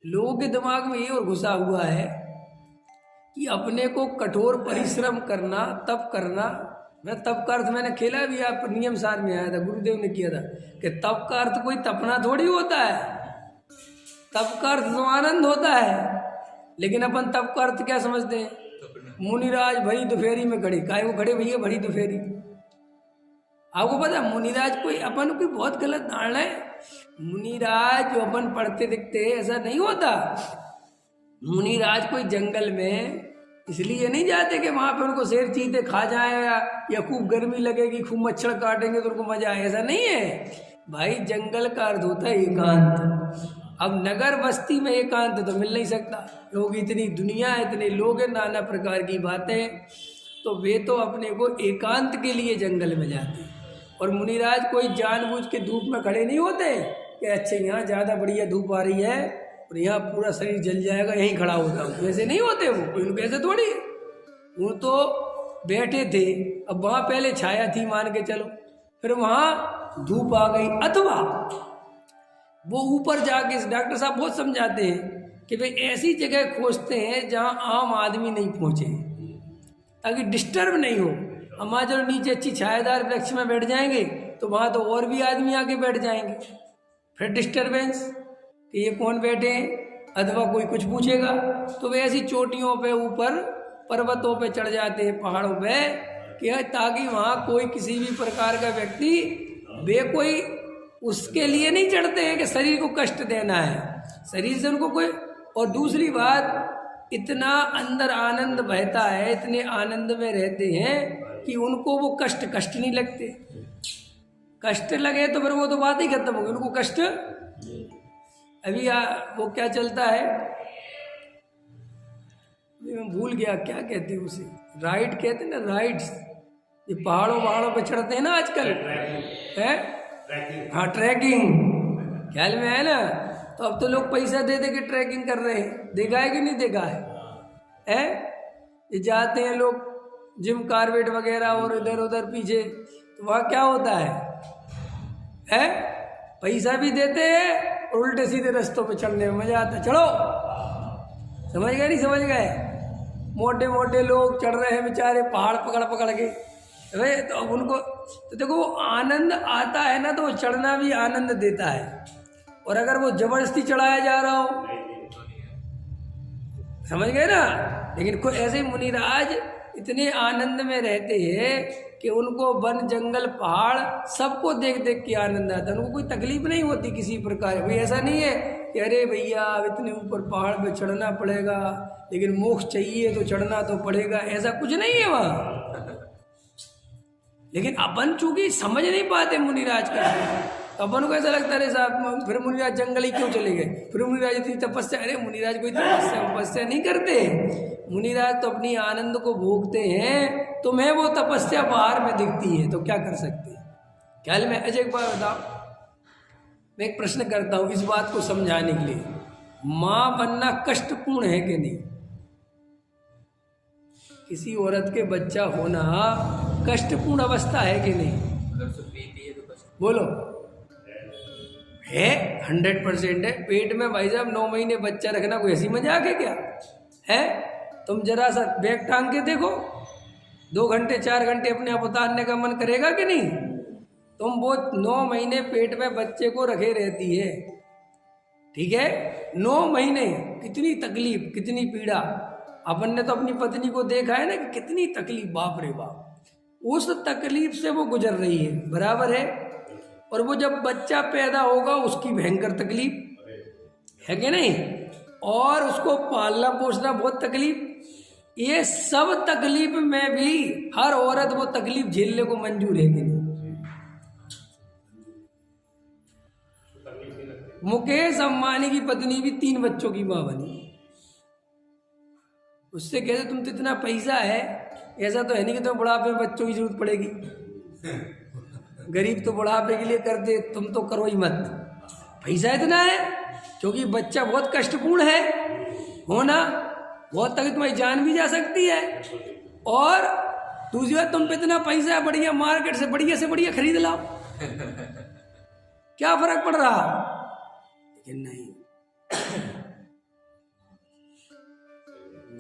लोगों के दिमाग में ये और घुसा हुआ है कि अपने को कठोर परिश्रम करना, तप करना। मैं तप का अर्थ मैंने खेला भी, आप नियम सार में आया था, गुरुदेव ने किया था कि तप का अर्थ कोई तपना थोड़ी होता है। तप का अर्थ तो आनंद होता है। लेकिन अपन तप का अर्थ क्या समझते हैं? मुनिराज भरी दोपहरी में खड़े, काहे वो खड़े भैया भरी दोपहरी? आपको पता मुनिराज कोई अपन की बहुत गलत धारणा है। मुनिराज जो अपन पढ़ते दिखते ऐसा नहीं होता। मुनिराज कोई जंगल में इसलिए नहीं जाते कि वहां पे उनको शेर चीते खा जाए या खूब गर्मी लगेगी, खूब मच्छर काटेंगे तो उनको मजा आए, ऐसा नहीं है भाई। जंगल का अर्थ होता है एकांत। अब नगर बस्ती में एकांत तो मिल नहीं सकता, लोग इतनी दुनिया है, इतने लोग हैं, नाना प्रकार की बातें, तो वे तो अपने को एकांत के लिए जंगल में जाते हैं। और मुनिराज कोई जानबूझ के धूप में खड़े नहीं होते कि अच्छा यहाँ ज़्यादा बढ़िया धूप आ रही है और यहाँ पूरा शरीर जल जाएगा, यहीं खड़ा होता हूँ, वैसे नहीं होते वो। उनको ऐसे थोड़ी, वो तो बैठे थे। अब वहाँ पहले छाया थी मान के चलो, फिर वहाँ धूप आ गई, अथवा वो ऊपर जाके, डॉक्टर साहब बहुत समझाते हैं कि भाई ऐसी जगह खोजते हैं जहाँ आम आदमी नहीं पहुँचे ताकि डिस्टर्ब नहीं हो। हम आज और नीचे अच्छी छायादार वृक्ष में बैठ जाएंगे तो वहाँ तो और भी आदमी आके बैठ जाएंगे, फिर डिस्टर्बेंस कि ये कौन बैठे हैं, अथवा कोई कुछ पूछेगा। तो वे ऐसी चोटियों पे, ऊपर पर्वतों पे चढ़ जाते हैं, पहाड़ों पे, कि ताकि वहाँ कोई किसी भी प्रकार का व्यक्ति, वे कोई उसके लिए नहीं चढ़ते हैं कि शरीर को कष्ट देना है, शरीर से उनको कोई। और दूसरी बात, इतना अंदर आनंद बहता है, इतने आनंद में रहते हैं कि उनको वो कष्ट नहीं लगते। कष्ट लगे तो फिर वो तो बात ही खत्म होगी, उनको कष्ट। अभी वो क्या चलता है, मैं भूल गया क्या कहते हैं उसे, राइड कहते हैं ना, राइड्स, ये पहाड़ों पे चढ़ते हैं ना आजकल, है हाँ, ट्रैकिंग ख्याल में है ना। तो अब तो लोग पैसा दे दे के ट्रैकिंग कर रहे हैं, देखा है कि नहीं देखा है? ये जाते हैं लोग जिम कार्बेट वगैरह और इधर उधर पीछे, तो वहाँ क्या होता है? पैसा भी देते हैं और उल्टे सीधे रास्तों पे चढ़ने में मजा आता है। चलो, समझ गए नहीं समझ गए? मोटे मोटे लोग चढ़ रहे हैं बेचारे पहाड़ पकड़ पकड़ के, अरे तो अब उनको तो देखो वो आनंद आता है ना, तो वो चढ़ना भी आनंद देता है। और अगर वो जबरदस्ती चढ़ाया जा रहा हो, समझ गए ना? लेकिन कोई ऐसे मुनिराज इतने आनंद में रहते हैं कि उनको वन जंगल पहाड़ सबको देख देख के आनंद आता है, उनको कोई तकलीफ नहीं होती किसी प्रकार। भाई ऐसा नहीं है कि अरे भैया अब इतने ऊपर पहाड़ पे चढ़ना पड़ेगा, लेकिन मोक्ष चाहिए तो चढ़ना तो पड़ेगा, ऐसा कुछ नहीं है वहाँ। लेकिन अपन चूंकि समझ नहीं पाते मुनिराज का, तो अपन को ऐसा लगता है साहब फिर मुनिराज जंगल ही क्यों चले गए, फिर मुनिराज इतनी तपस्या। अरे मुनिराज कोई तपस्या नहीं करते, मुनिराज तो अपनी आनंद को भोगते हैं। तुम्हें वो तपस्या बाहर में दिखती है तो क्या कर सकते हैं? ख्याल में अजय एक बार बताओ, मैं एक प्रश्न करता हूँ इस बात को समझाने के लिए, माँ बनना कष्टपूर्ण है कि नहीं? किसी औरत के बच्चा होना कष्टपूर्ण अवस्था है कि नहीं? बोलो। है, 100% है। पेट में भाई साहब 9 महीने बच्चा रखना कोई ऐसी मजाक है क्या? है, तुम जरा सा बैग टांग के देखो, 2 घंटे 4 घंटे अपने आप उतारने का मन करेगा कि नहीं? तुम वो 9 महीने पेट में बच्चे को रखे रहती है, ठीक है? 9 महीने कितनी तकलीफ, कितनी पीड़ा। अपन ने तो अपनी पत्नी को देखा है ना कि कितनी तकलीफ, बाप रे बाप, उस तकलीफ से वो गुजर रही है, बराबर है। और वो जब बच्चा पैदा होगा उसकी भयंकर तकलीफ है कि नहीं, और उसको पालना पोसना बहुत तकलीफ। ये सब तकलीफ में भी हर औरत वो तकलीफ झेलने को मंजूर है कि नहीं? मुकेश अंबानी की पत्नी भी 3 बच्चों की मां बनी। उससे कहते तुम तो इतना पैसा है, ऐसा तो है नहीं कि तुम्हें बुढ़ापे में बच्चों की जरूरत पड़ेगी, गरीब तो बुढ़ापे के लिए करते, तुम तो करो ही मत, पैसा इतना है। क्योंकि बच्चा बहुत कष्टपूर्ण है होना, बहुत तक तुम्हारी जान भी जा सकती है। और दूसरी बात, तुम पे इतना पैसा है, बढ़िया मार्केट से बढ़िया खरीद लाओ, क्या फर्क पड़ रहा? लेकिन नहीं,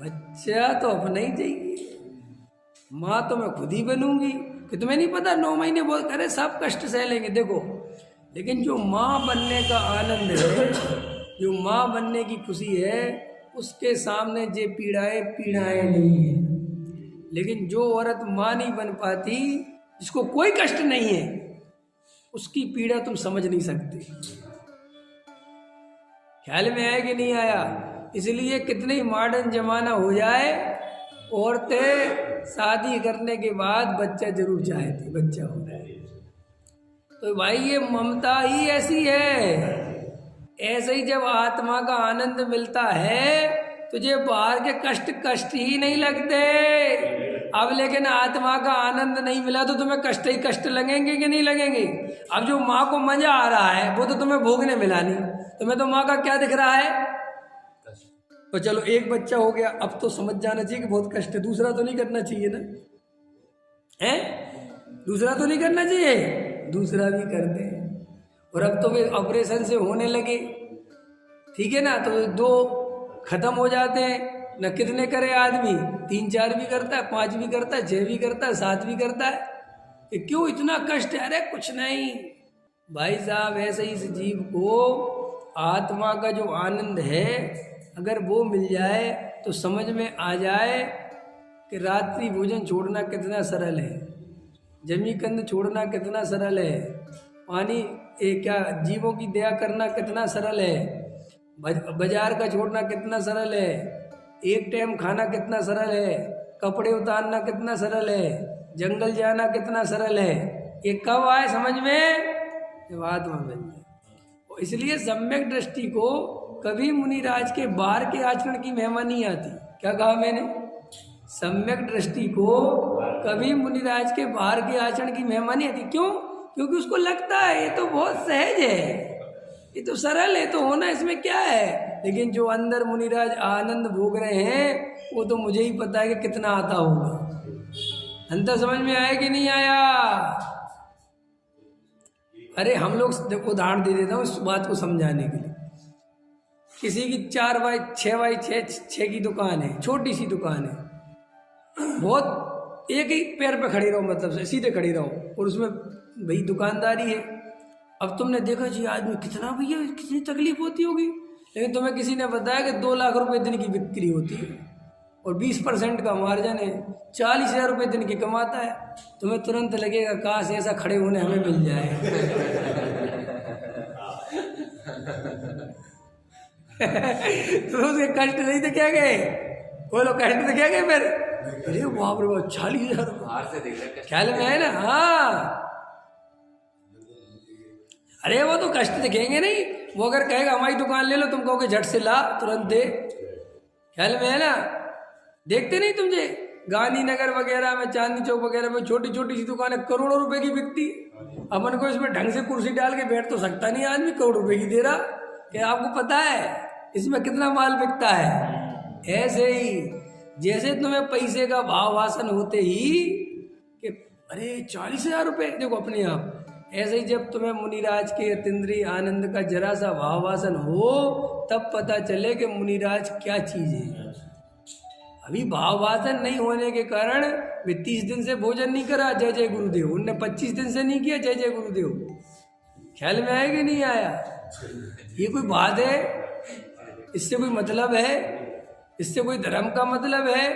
बच्चा तो अपना ही चाहिए, माँ तो मैं खुद ही बनूंगी। कि तुम्हें नहीं पता 9 महीने बहुत करे सब कष्ट सह लेंगे। देखो, लेकिन जो माँ बनने का आनंद है, जो माँ बनने की खुशी है, उसके सामने जे पीड़ाएं नहीं है। लेकिन जो औरत माँ नहीं बन पाती, जिसको कोई कष्ट नहीं है, उसकी पीड़ा तुम समझ नहीं सकते। ख्याल में आया कि नहीं आया? इसलिए कितने ही मॉडर्न जमाना हो जाए, औरतें शादी करने के बाद बच्चा जरूर चाहती, बच्चा हो रहा है। तो भाई ये ममता ही ऐसी है। ऐसे ही जब आत्मा का आनंद मिलता है, तुझे बाहर के कष्ट ही नहीं लगते। अब लेकिन आत्मा का आनंद नहीं मिला तो तुम्हें कष्ट ही कष्ट लगेंगे कि नहीं लगेंगे? अब जो माँ को मजा आ रहा है वो तो तुम्हें भोगने मिला नहीं, तुम्हें तो माँ का क्या दिख रहा है? तो चलो एक बच्चा हो गया, अब तो समझ जाना चाहिए कि बहुत कष्ट है। दूसरा तो नहीं करना चाहिए ना, है? दूसरा तो नहीं करना चाहिए, दूसरा भी करते हैं। और अब तो वे ऑपरेशन से होने लगे, ठीक है ना, तो 2 खत्म हो जाते हैं न। कितने करे आदमी? 3 4 भी करता है, 5 भी करता है, 6 भी करता है, 7 भी करता है। कि क्यों इतना कष्ट है? अरे कुछ नहीं भाई साहब, ऐसे ही इस जीव को आत्मा का जो आनंद है, अगर वो मिल जाए तो समझ में आ जाए कि रात्रि भोजन छोड़ना कितना सरल है, जमी कंद छोड़ना कितना सरल है, पानी क्या जीवों की दया करना कितना सरल है, बाजार का छोड़ना कितना सरल है, एक टाइम खाना कितना सरल है, कपड़े उतारना कितना सरल है, जंगल जाना कितना सरल है। ये कब आए समझ में? जब आत्मा मिल जाए। इसलिए सम्यक दृष्टि को कभी मुनिराज के बाहर के आचरण की महिमा नहीं आती। क्या कहा मैंने? सम्यक दृष्टि को कभी मुनिराज के बाहर के आचरण की महिमा नहीं आती। क्यों? क्योंकि उसको लगता है ये तो बहुत सहज है, ये तो सरल है, तो होना इसमें क्या है। लेकिन जो अंदर मुनिराज आनंद भोग रहे हैं, वो तो मुझे ही पता है कि कितना आता होगा। अंतर समझ में आया कि नहीं आया? अरे हम लोग देखो, उदाहरण दे देता हूँ इस बात को समझाने के लिए। किसी की 4 बाई 6 की दुकान है, छोटी सी दुकान है, बहुत एक ही पैर पे खड़ी रहो, मतलब से सीधे खड़ी रहो, और उसमें भाई दुकानदारी है। अब तुमने देखा जी आदमी कितना, भैया कितनी तकलीफ होती होगी, लेकिन तुम्हें किसी ने बताया कि 2 लाख रुपए दिन की बिक्री होती है और 20% का मार्जिन है, 40,000 रुपये दिन की कमाता है। तुम्हें तुरंत लगेगा काश ऐसा खड़े होने हमें मिल जाए। तो उसके कष्ट नहीं थे क्या गए? बोलो कष्ट थे क्या गए फिर? अरे बाप रे बाप, 40,000 रुपये ख्याल में है ना? हाँ, अरे वो तो कष्ट दिखेंगे नहीं। वो अगर कहेगा हमारी दुकान ले लो, तुम कहोगे झट से ला, तुरंत दे। ख्याल में है ना? देखते नहीं तुमसे गांधीनगर वगैरह में, चांदनी चौक वगैरह में छोटी छोटी सी दुकानें करोड़ों रुपए की बिकती। अपन को इसमें ढंग से कुर्सी डाल के बैठ तो सकता नहीं आदमी, करोड़ रुपए की दे रहा। क्या आपको पता है इसमें कितना माल बिकता है? ऐसे ही जैसे तुम्हें पैसे का भाव वासन होते ही कि अरे 40,000 रुपये, देखो अपने आप, ऐसे ही जब तुम्हें मुनिराज के अतीन्द्रिय आनंद का जरा सा भाव वासन हो, तब पता चले कि मुनिराज क्या चीज है। अभी भाव वासन नहीं होने के कारण वे 30 दिन से भोजन नहीं करा, जय जय गुरुदेव, उनने 25 दिन से नहीं किया जय जय गुरुदेव। ख्याल में आया कि नहीं आया? ये कोई बात है? इससे कोई मतलब है? इससे कोई धर्म का मतलब है?